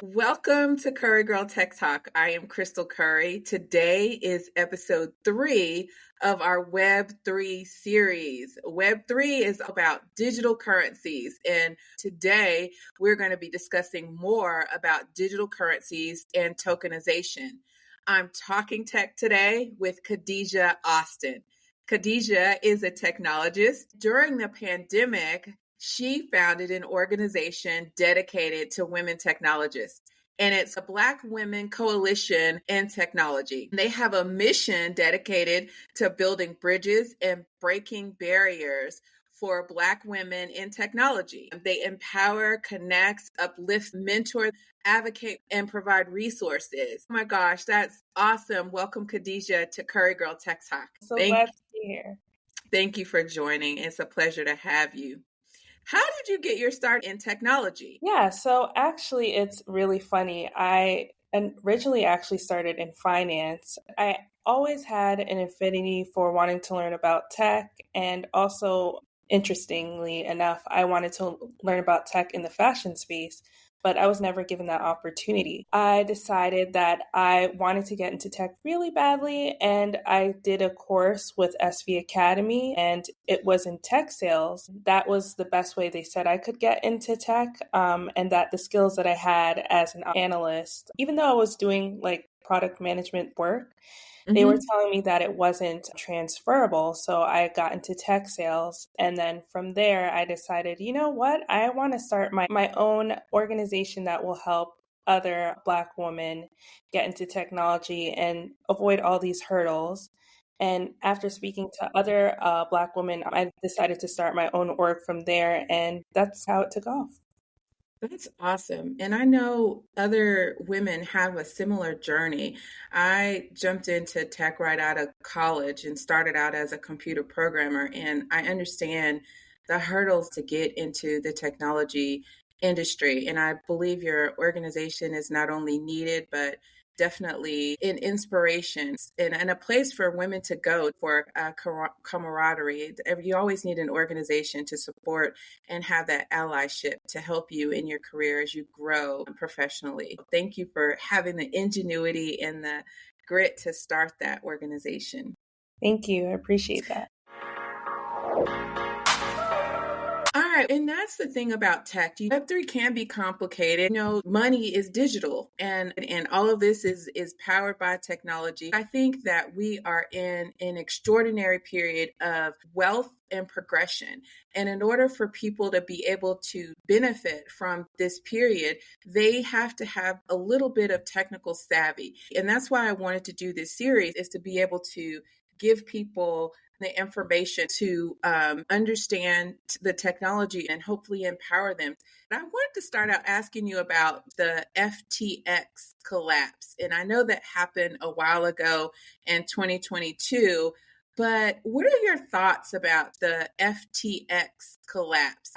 Welcome to Curry Girl Tech Talk. I am Krystal Curry. Today is episode 3 of our Web3 series. Web3 is about digital currencies, and today we're going to be discussing more about digital currencies and tokenization. I'm talking tech today with Khadeja Austin. Khadeja is a technologist. During the pandemic, she founded an organization dedicated to women technologists, and it's a Black Women Coalition in Technology. They have a mission dedicated to building bridges and breaking barriers for Black women in technology. They empower, connect, uplift, mentor, advocate, and provide resources. Oh my gosh, that's awesome. Welcome, Khadeja, to Curry Girl Tech Talk. Glad to be here. Thank you for joining. It's a pleasure to have you. How did you get your start in technology? Yeah, so actually it's really funny. I originally actually started in finance. I always had an affinity for wanting to learn about tech, and also, interestingly enough, I wanted to learn about tech in the fashion space, but I was never given that opportunity. I decided that I wanted to get into tech really badly, and I did a course with SV Academy, and it was in tech sales. That was the best way they said I could get into tech, and that the skills that I had as an analyst, even though I was doing like product management work, they were telling me that it wasn't transferable. So I got into tech sales. And then from there, I decided, you know what? I want to start my own organization that will help other Black women get into technology and avoid all these hurdles. And after speaking to other Black women, I decided to start my own org from there. And that's how it took off. That's awesome. And I know other women have a similar journey. I jumped into tech right out of college and started out as a computer programmer. And I understand the hurdles to get into the technology industry. And I believe your organization is not only needed, but definitely an inspiration and a place for women to go for camaraderie. You always need an organization to support and have that allyship to help you in your career as you grow professionally. Thank you for having the ingenuity and the grit to start that organization. Thank you. I appreciate that. All right. And that's the thing about tech. Web3 can be complicated. Money is digital and all of this is powered by technology. I think that we are in an extraordinary period of wealth and progression. And in order for people to be able to benefit from this period, they have to have a little bit of technical savvy. And that's why I wanted to do this series, is to be able to give people the information to understand the technology and hopefully empower them. I wanted to start out asking you about the FTX collapse. And I know that happened a while ago in 2022, but what are your thoughts about the FTX collapse?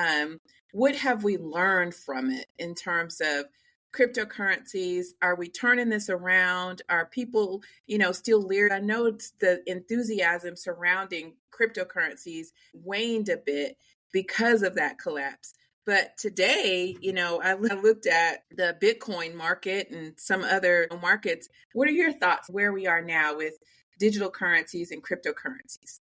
What have we learned from it in terms of cryptocurrencies? Are we turning this around? Are people, still leery? I know it's the enthusiasm surrounding cryptocurrencies waned a bit because of that collapse. But today, I looked at the Bitcoin market and some other markets. What are your thoughts where we are now with digital currencies and cryptocurrencies?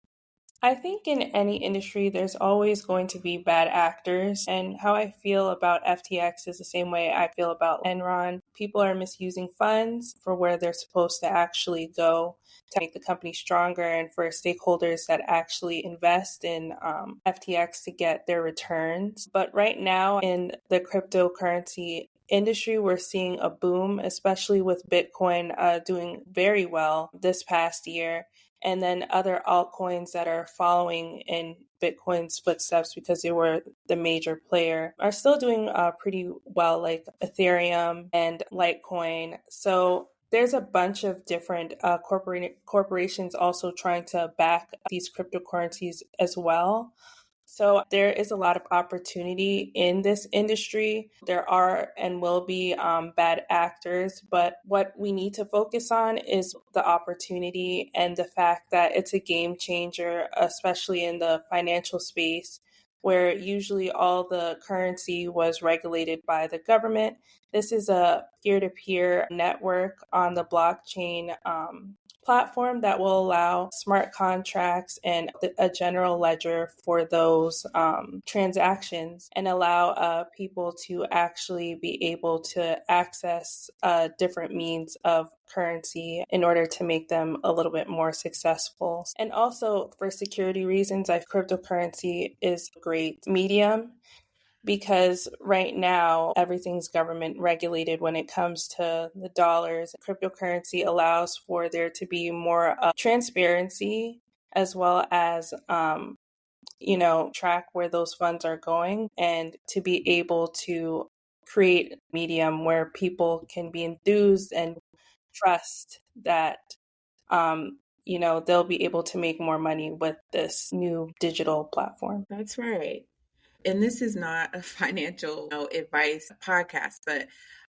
I think in any industry, there's always going to be bad actors. And how I feel about FTX is the same way I feel about Enron. People are misusing funds for where they're supposed to actually go to make the company stronger, and for stakeholders that actually invest in FTX to get their returns. But right now in the cryptocurrency industry, we're seeing a boom, especially with Bitcoin doing very well this past year. And then other altcoins that are following in Bitcoin's footsteps because they were the major player are still doing pretty well, like Ethereum and Litecoin. So there's a bunch of different corporations also trying to back these cryptocurrencies as well. So there is a lot of opportunity in this industry. There are and will be bad actors, but what we need to focus on is the opportunity and the fact that it's a game changer, especially in the financial space, where usually all the currency was regulated by the government. This is a peer-to-peer network on the blockchain platform that will allow smart contracts and a general ledger for those transactions, and allow people to actually be able to access different means of currency in order to make them a little bit more successful. And also for security reasons, I cryptocurrency is a great medium, because right now everything's government regulated when it comes to the dollars. Cryptocurrency allows for there to be more transparency, as well as track where those funds are going, and to be able to create a medium where people can be enthused and trust that they'll be able to make more money with this new digital platform. That's right. And this is not a financial advice podcast, but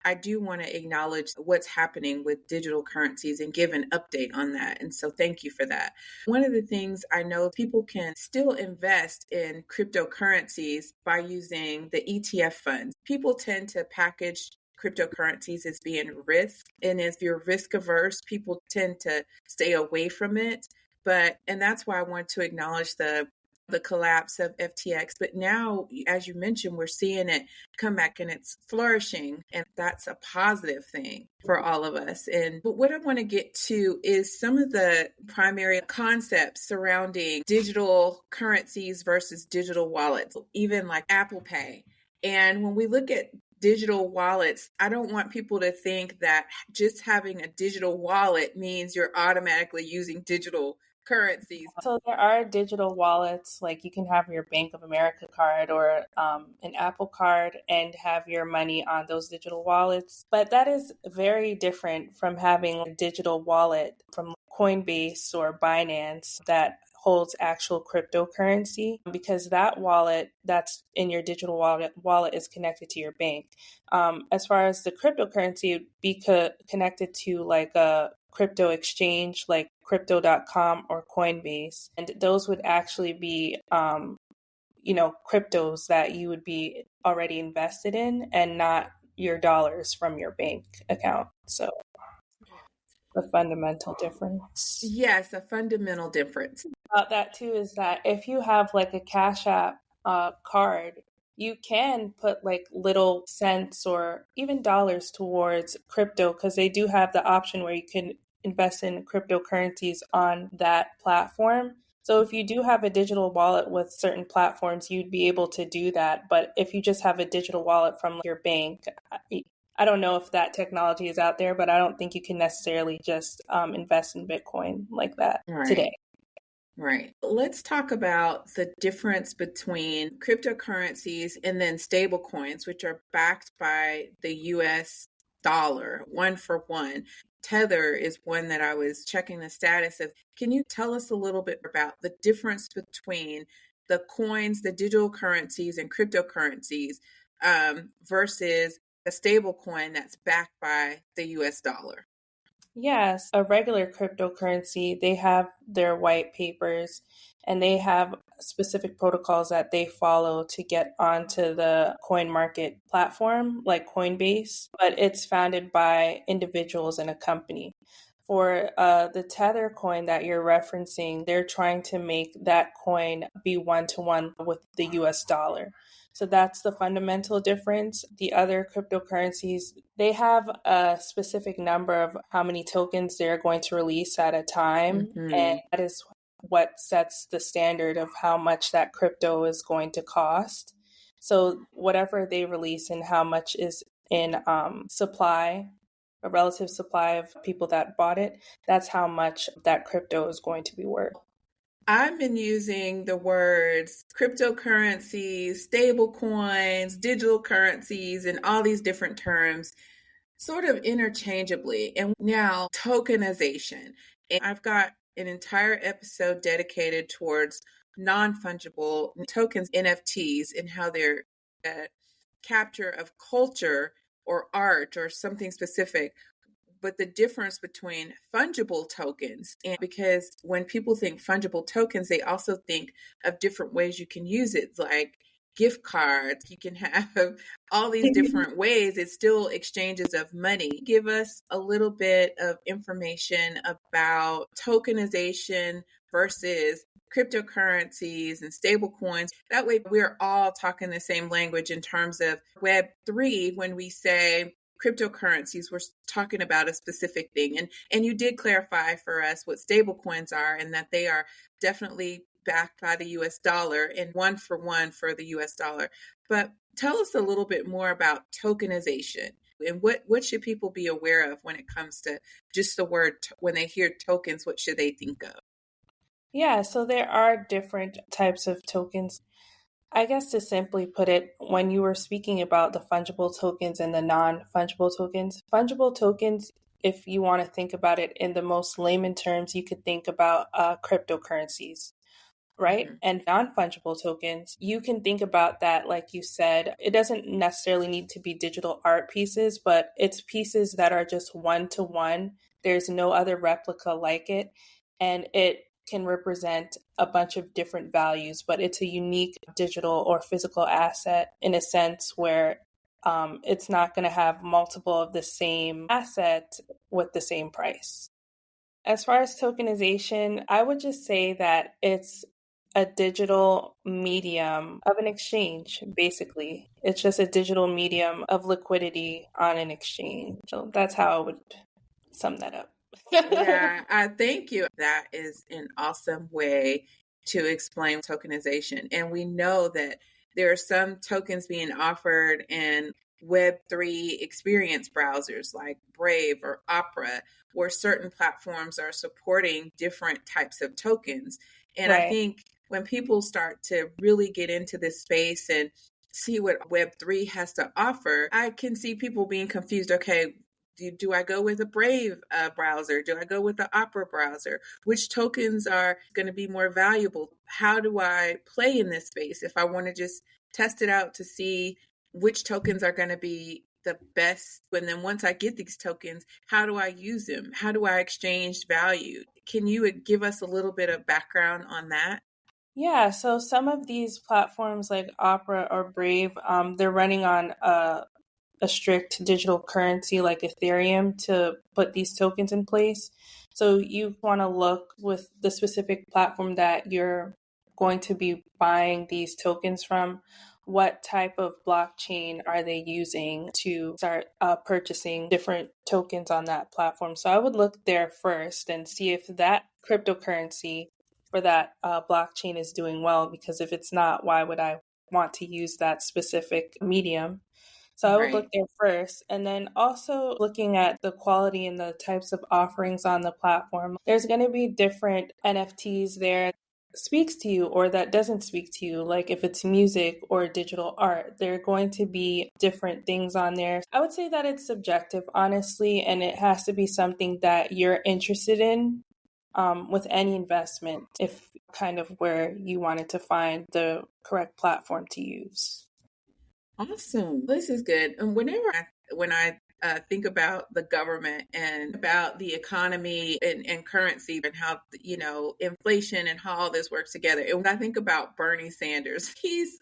I do want to acknowledge what's happening with digital currencies and give an update on that. And so thank you for that. One of the things I know, people can still invest in cryptocurrencies by using the ETF funds. People tend to package cryptocurrencies as being risk. And if you're risk averse, people tend to stay away from it. And that's why I want to acknowledge the collapse of FTX. But now, as you mentioned, we're seeing it come back and it's flourishing. And that's a positive thing for all of us. But what I want to get to is some of the primary concepts surrounding digital currencies versus digital wallets, even like Apple Pay. And when we look at digital wallets, I don't want people to think that just having a digital wallet means you're automatically using digital currencies. So there are digital wallets, like you can have your Bank of America card or an Apple card and have your money on those digital wallets. But that is very different from having a digital wallet from Coinbase or Binance that holds actual cryptocurrency, because that wallet that's in your digital wallet is connected to your bank. As far as the cryptocurrency, it would be connected to like a crypto exchange like crypto.com or Coinbase. And those would actually be, cryptos that you would be already invested in, and not your dollars from your bank account. So a fundamental difference. Yes, a fundamental difference. About that too is that if you have like a Cash App card, you can put like little cents or even dollars towards crypto, because they do have the option where you can invest in cryptocurrencies on that platform. So if you do have a digital wallet with certain platforms, you'd be able to do that. But if you just have a digital wallet from your bank, I don't know if that technology is out there, but I don't think you can necessarily just invest in Bitcoin like that today. Right. Let's talk about the difference between cryptocurrencies and then stable coins, which are backed by the US dollar, one for one. Tether is one that I was checking the status of. Can you tell us a little bit about the difference between the coins, the digital currencies and cryptocurrencies versus a stable coin that's backed by the US dollar? Yes, a regular cryptocurrency, they have their white papers and they have specific protocols that they follow to get onto the coin market platform like Coinbase, but it's founded by individuals in a company. For the Tether coin that you're referencing, they're trying to make that coin be one-to-one with the US dollar. So that's the fundamental difference. The other cryptocurrencies, they have a specific number of how many tokens they're going to release at a time. Mm-hmm. And that is what sets the standard of how much that crypto is going to cost. So whatever they release and how much is in supply, a relative supply of people that bought it, that's how much that crypto is going to be worth. I've been using the words cryptocurrencies, stable coins, digital currencies, and all these different terms sort of interchangeably. And now tokenization. And I've got an entire episode dedicated towards non-fungible tokens, NFTs, and how they're a capture of culture or art or something specific, but the difference between fungible tokens, and because when people think fungible tokens, they also think of different ways you can use it, like gift cards. You can have all these different ways. It's still exchanges of money. Give us a little bit of information about tokenization versus cryptocurrencies and stable coins. That way we're all talking the same language in terms of Web3. When we say cryptocurrencies, we're talking about a specific thing. And you did clarify for us what stable coins are, and that they are definitely backed by the US dollar and one for the US dollar. But tell us a little bit more about tokenization, and what should people be aware of when it comes to just the word, when they hear tokens, what should they think of? Yeah, so there are different types of tokens. I guess to simply put it, when you were speaking about the fungible tokens and the non-fungible fungible tokens, if you want to think about it in the most layman terms, you could think about cryptocurrencies, right? Mm-hmm. And non-fungible tokens, you can think about that, like you said, it doesn't necessarily need to be digital art pieces, but it's pieces that are just one to one. There's no other replica like it. And it can represent a bunch of different values, but it's a unique digital or physical asset in a sense where it's not going to have multiple of the same asset with the same price. As far as tokenization, I would just say that it's a digital medium of an exchange, basically. It's just a digital medium of liquidity on an exchange. So that's how I would sum that up. Yeah, I thank you. That is an awesome way to explain tokenization. And we know that there are some tokens being offered in Web3 experience browsers like Brave or Opera, where certain platforms are supporting different types of tokens. And I Right. think when people start to really get into this space and see what Web3 has to offer, I can see people being confused. Okay, do I go with a Brave browser? Do I go with the Opera browser? Which tokens are going to be more valuable? How do I play in this space if I want to just test it out to see which tokens are going to be the best? And then once I get these tokens, how do I use them? How do I exchange value? Can you give us a little bit of background on that? Yeah, so some of these platforms like Opera or Brave, they're running on a strict digital currency like Ethereum to put these tokens in place. So you want to look with the specific platform that you're going to be buying these tokens from. What type of blockchain are they using to start purchasing different tokens on that platform? So I would look there first and see if that cryptocurrency for that blockchain is doing well, because if it's not, why would I want to use that specific medium? So I would look Right. there first, and then also looking at the quality and the types of offerings on the platform. There's going to be different NFTs there that speaks to you or that doesn't speak to you, like if it's music or digital art. There are going to be different things on there. I would say that it's subjective, honestly, and it has to be something that you're interested in with any investment, if kind of where you wanted to find the correct platform to use. Awesome. This is good. And when I think about the government and about the economy and currency and how, inflation and how all this works together. And when I think about Bernie Sanders, he's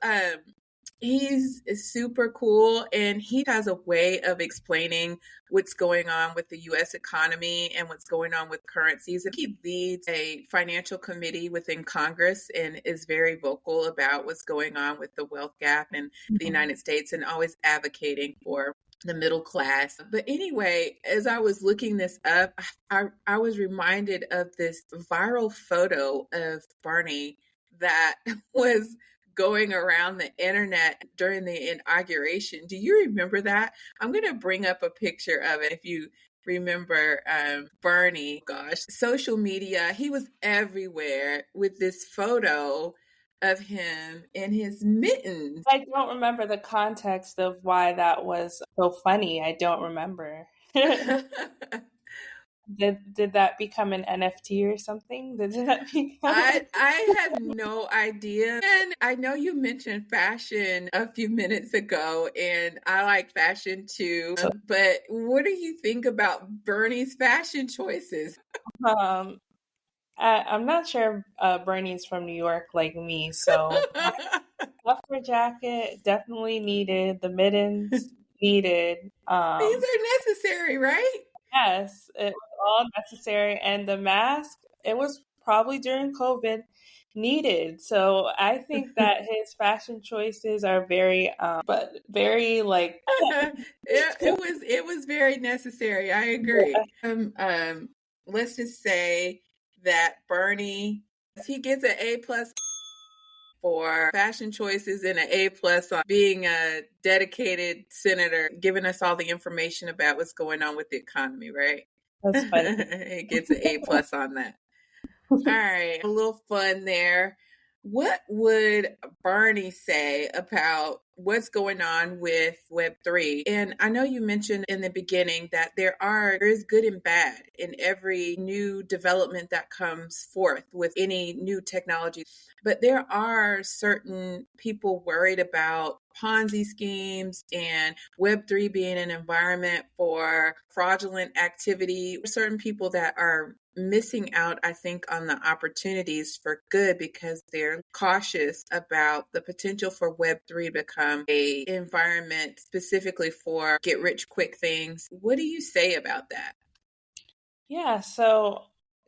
super cool, and he has a way of explaining what's going on with the US economy and what's going on with currencies. And he leads a financial committee within Congress and is very vocal about what's going on with the wealth gap in the United States and always advocating for the middle class. But anyway, as I was looking this up, I was reminded of this viral photo of Bernie that was going around the internet during the inauguration. Do you remember that? I'm going to bring up a picture of it if you remember Bernie. Gosh, social media, he was everywhere with this photo of him in his mittens. I don't remember the context of why that was so funny. I don't remember. Did that become an NFT or something? Did that become I have no idea. And I know you mentioned fashion a few minutes ago, and I like fashion too. so, But what do you think about Bernie's fashion choices? um I'm not sure if Bernie's from New York like me, so my puffer jacket definitely needed, the mittens needed. These are necessary, right? Yes, it was all necessary. And the mask, it was probably during COVID needed. So I think that his fashion choices are very, but very like, It was very necessary. I agree. Let's just say that Bernie, he gets an A+ for fashion choices and an A+ on being a dedicated senator, giving us all the information about what's going on with the economy, right? that's funny. It gets an A+ on that. All right, a little fun there. What would Bernie say about what's going on with Web3? And I know you mentioned in the beginning that there is good and bad in every new development that comes forth with any new technology. But there are certain people worried about Ponzi schemes and Web3 being an environment for fraudulent activity. Certain people that are missing out, I think, on the opportunities for good because they're cautious about the potential for Web3 to become a environment specifically for get rich quick things. What do you say about that? Yeah, so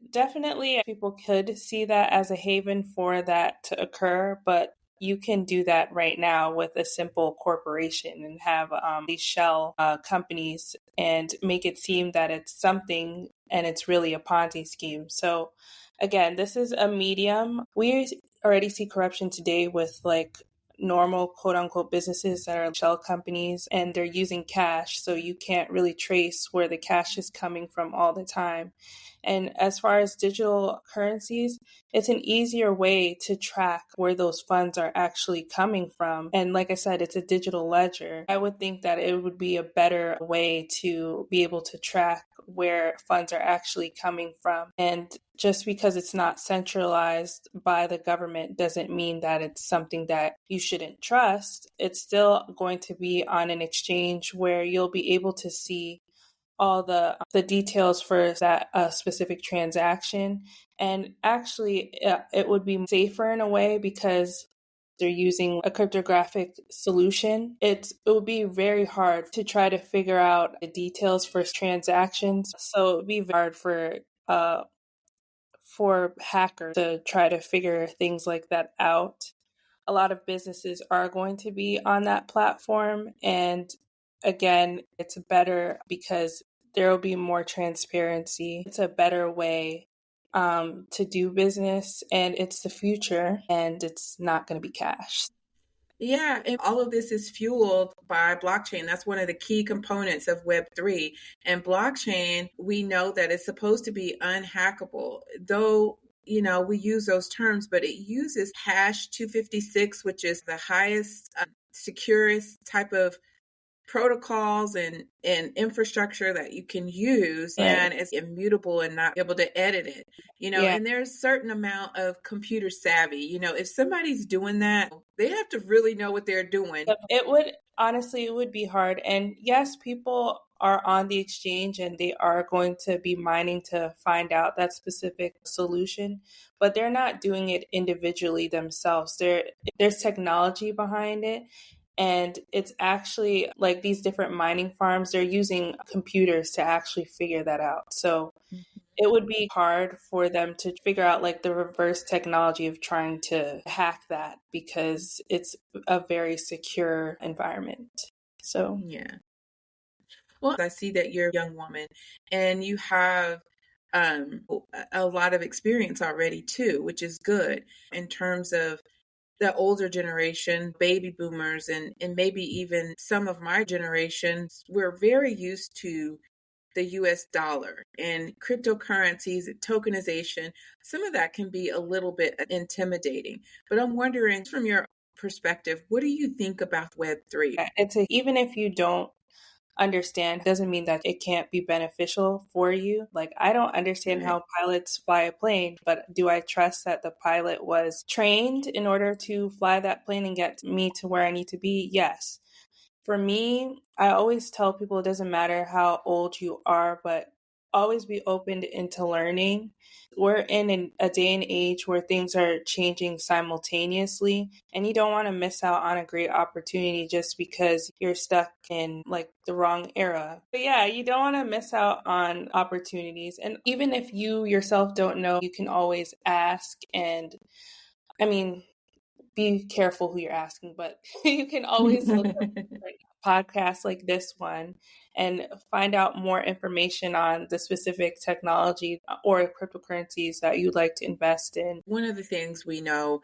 definitely people could see that as a haven for that to occur, but you can do that right now with a simple corporation and have these shell companies and make it seem that it's something and it's really a Ponzi scheme. So, again, this is a medium. We already see corruption today with like normal quote unquote businesses that are shell companies and they're using cash. So you can't really trace where the cash is coming from all the time. And as far as digital currencies, it's an easier way to track where those funds are actually coming from. And like I said, it's a digital ledger. I would think that it would be a better way to be able to track where funds are actually coming from. And just because it's not centralized by the government doesn't mean that it's something that you shouldn't trust. It's still going to be on an exchange where you'll be able to see all the details for that specific transaction. And actually, it would be safer in a way because they're using a cryptographic solution. It would be very hard to try to figure out the details for transactions. So it would be hard for hackers to try to figure things like that out. A lot of businesses are going to be on that platform. And again, it's better because there will be more transparency. It's a better way to do business, and it's the future, and it's not going to be cash. Yeah, and all of this is fueled by blockchain. That's one of the key components of Web3. And blockchain, we know that it's supposed to be unhackable, though. We use those terms, but it uses hash 256, which is the highest, securest type of protocols and infrastructure that you can use, Right. and it's immutable and not able to edit it. Yeah. And there's a certain amount of computer savvy. If somebody's doing that, they have to really know what they're doing. It would honestly, it would be hard. And yes, people are on the exchange and they are going to be mining to find out that specific solution, but they're not doing it individually themselves. There's technology behind it. And it's actually like these different mining farms, they're using computers to actually figure that out. So it would be hard for them to figure out like the reverse technology of trying to hack that because it's a very secure environment. So, Yeah. Well, I see that you're a young woman and you have a lot of experience already too, which is good in terms of the older generation, baby boomers, and maybe even some of my generation. We're very used to the US dollar and cryptocurrencies, tokenization. Some of that can be a little bit intimidating. But I'm wondering, from your perspective, what do you think about Web3? even if you don't understand doesn't mean that it can't be beneficial for you. Like, I don't understand Right. how pilots fly a plane, but do I trust that the pilot was trained in order to fly that plane and get me to where I need to be? Yes. For me, I always tell people it doesn't matter how old you are, but always be open into learning. We're in a day and age where things are changing simultaneously, and you don't want to miss out on a great opportunity just because you're stuck in like the wrong era. But yeah, you don't want to miss out on opportunities. And even if you yourself don't know, you can always ask. And I mean, be careful who you're asking, but you can always look up like podcasts like this one and find out more information on the specific technology or cryptocurrencies that you'd like to invest in. One of the things we know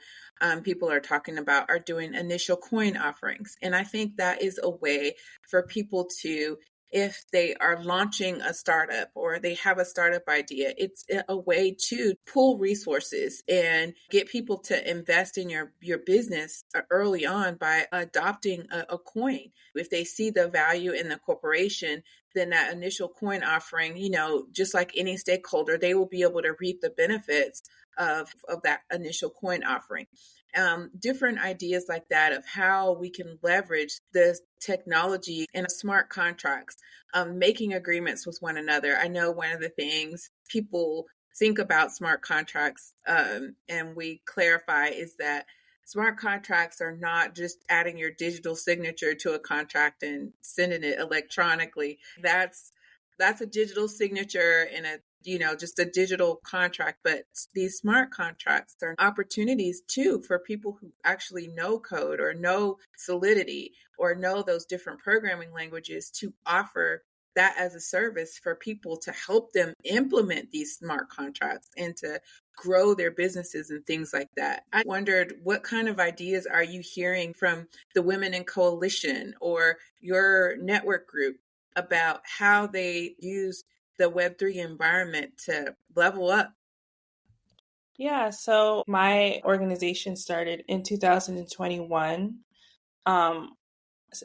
people are talking about are doing initial coin offerings. And I think that is a way for people to, if they are launching a startup or they have a startup idea, it's a way to pull resources and get people to invest in your business early on by adopting a coin. If they see the value in the corporation, then that initial coin offering, just like any stakeholder, they will be able to reap the benefits of that initial coin offering. Different ideas like that of how we can leverage the technology in smart contracts, making agreements with one another. I know one of the things people think about smart contracts, and we clarify, is that smart contracts are not just adding your digital signature to a contract and sending it electronically. That's a digital signature and just a digital contract. But these smart contracts are opportunities too for people who actually know code or know Solidity or know those different programming languages to offer that as a service for people to help them implement these smart contracts and to grow their businesses and things like that. I wondered, what kind of ideas are you hearing from the Women in Coalition or your network group about how they use the Web3 environment to level up? Yeah, so my organization started in 2021. Um,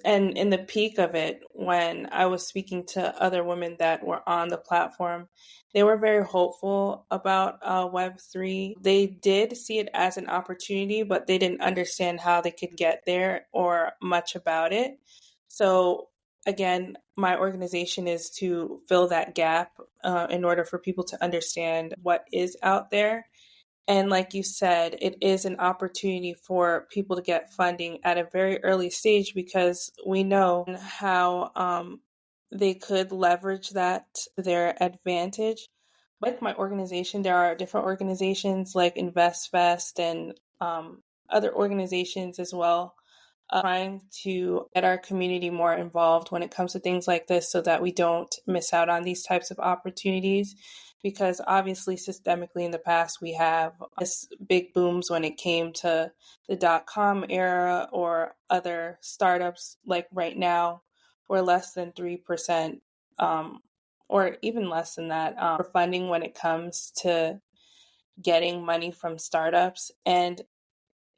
and in the peak of it, when I was speaking to other women that were on the platform, they were very hopeful about Web3. They did see it as an opportunity, but they didn't understand how they could get there or much about it. So, again, my organization is to fill that gap in order for people to understand what is out there. And like you said, it is an opportunity for people to get funding at a very early stage because we know how they could leverage that to their advantage. Like my organization, there are different organizations like InvestFest and other organizations as well, trying to get our community more involved when it comes to things like this so that we don't miss out on these types of opportunities. Because obviously, systemically in the past, we have this big booms when it came to the .com era or other startups. Like right now, we're less than 3%, or even less than that, for funding when it comes to getting money from startups. And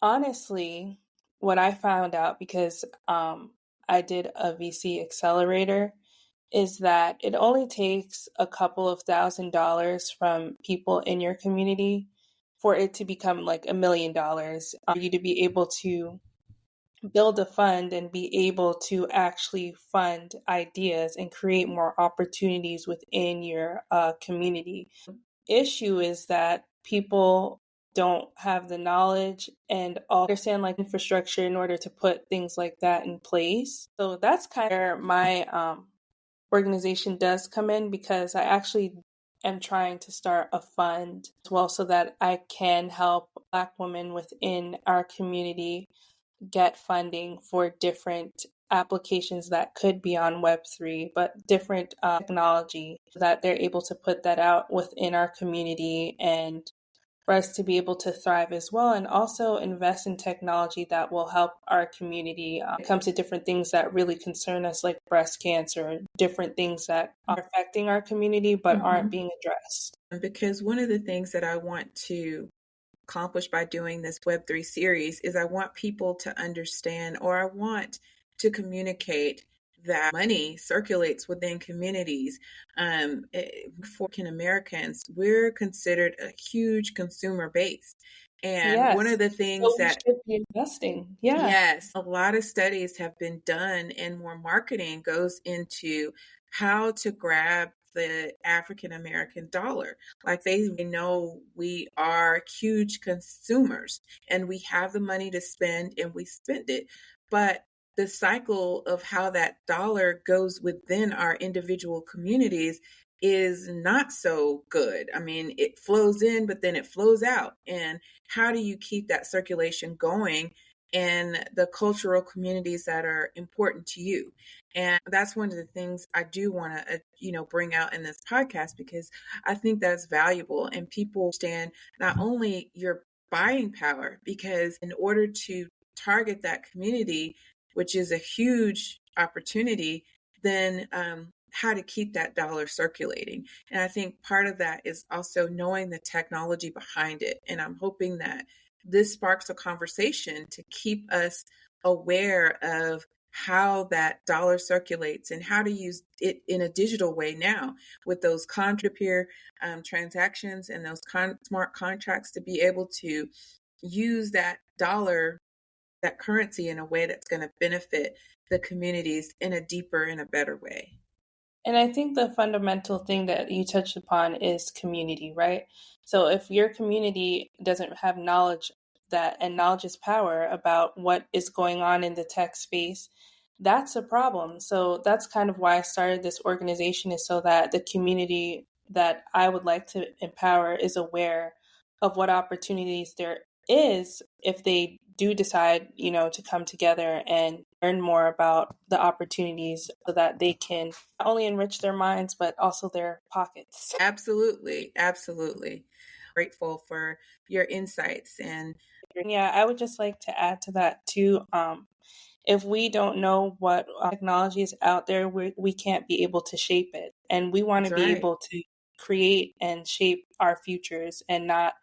honestly, what I found out, because I did a VC accelerator, is that it only takes a couple of $1,000s from people in your community for it to become like $1 million, for you to be able to build a fund and be able to actually fund ideas and create more opportunities within your community. Issue is that people don't have the knowledge and understand like infrastructure in order to put things like that in place. So that's kind of where my organization does come in, because I actually am trying to start a fund as well so that I can help Black women within our community get funding for different applications that could be on Web3, but different technology, so that they're able to put that out within our community and for us to be able to thrive as well, and also invest in technology that will help our community when it comes to different things that really concern us, like breast cancer, different things that are affecting our community but aren't being addressed. Because one of the things that I want to accomplish by doing this Web3 series is I want people to understand, or I want to communicate that money circulates within communities. For African Americans, we're considered a huge consumer base. And one of Yes. the things So we that, should be investing. Yeah. yes, a lot of studies have been done, and more marketing goes into how to grab the African American dollar. Like they know we are huge consumers and we have the money to spend and we spend it. But the cycle of how that dollar goes within our individual communities is not so good. I mean, it flows in, but then it flows out. And how do you keep that circulation going in the cultural communities that are important to you? And that's one of the things I do want to, bring out in this podcast, because I think that's valuable and people understand not only your buying power, because in order to target that community, which is a huge opportunity, then how to keep that dollar circulating. And I think part of that is also knowing the technology behind it. And I'm hoping that this sparks a conversation to keep us aware of how that dollar circulates and how to use it in a digital way now with those peer transactions and those smart contracts, to be able to use that dollar, that currency, in a way that's going to benefit the communities in a deeper and a better way. And I think the fundamental thing that you touched upon is community, right? So if your community doesn't have knowledge, and knowledge is power about what is going on in the tech space, that's a problem. So that's kind of why I started this organization, is so that the community that I would like to empower is aware of what opportunities there is if they do decide, to come together and learn more about the opportunities, so that they can not only enrich their minds, but also their pockets. Absolutely. Absolutely. Grateful for your insights. And Yeah, I would just like to add to that too. If we don't know what technology is out there, we can't be able to shape it. And we want that's to be right. able to create and shape our futures, and not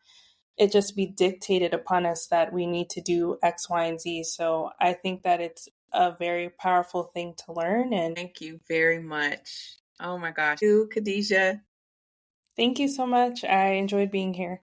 it just be dictated upon us that we need to do X, Y, and Z. So I think that it's a very powerful thing to learn. And Thank you very much. Oh my gosh. You, Khadeja. thank you so much. I enjoyed being here.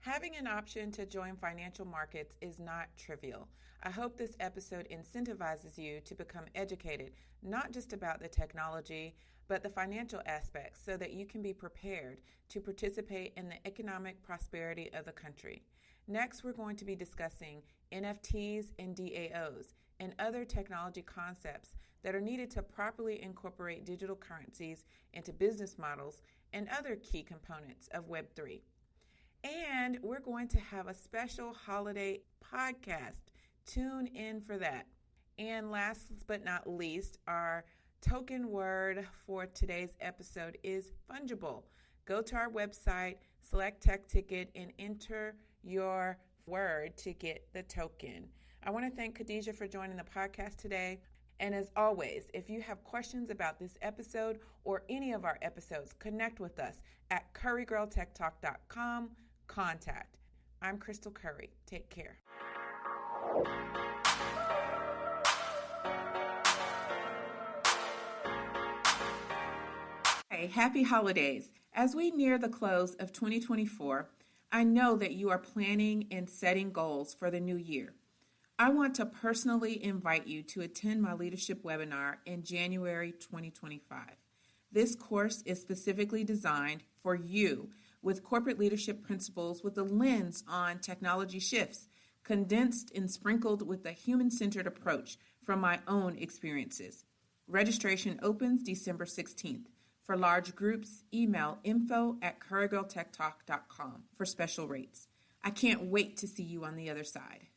Having an option to join financial markets is not trivial. I hope this episode incentivizes you to become educated, not just about the technology, but the financial aspects, so that you can be prepared to participate in the economic prosperity of the country. Next, we're going to be discussing NFTs and DAOs and other technology concepts that are needed to properly incorporate digital currencies into business models and other key components of Web3. And we're going to have a special holiday podcast. Tune in for that. And last but not least, our token word for today's episode is fungible. Go to our website, select Tech Ticket, and enter your word to get the token. I want to thank Khadeja for joining the podcast today. And as always, if you have questions about this episode or any of our episodes, connect with us at currygirltechtalk.com. Contact. I'm Krystal Curry. Take care. Hey, happy holidays. As we near the close of 2024, I know that you are planning and setting goals for the new year. I want to personally invite you to attend my leadership webinar in January 2025. This course is specifically designed for you, with corporate leadership principles with a lens on technology shifts, condensed and sprinkled with a human-centered approach from my own experiences. Registration opens December 16th. For large groups, email info@currygirltechtalk.com for special rates. I can't wait to see you on the other side.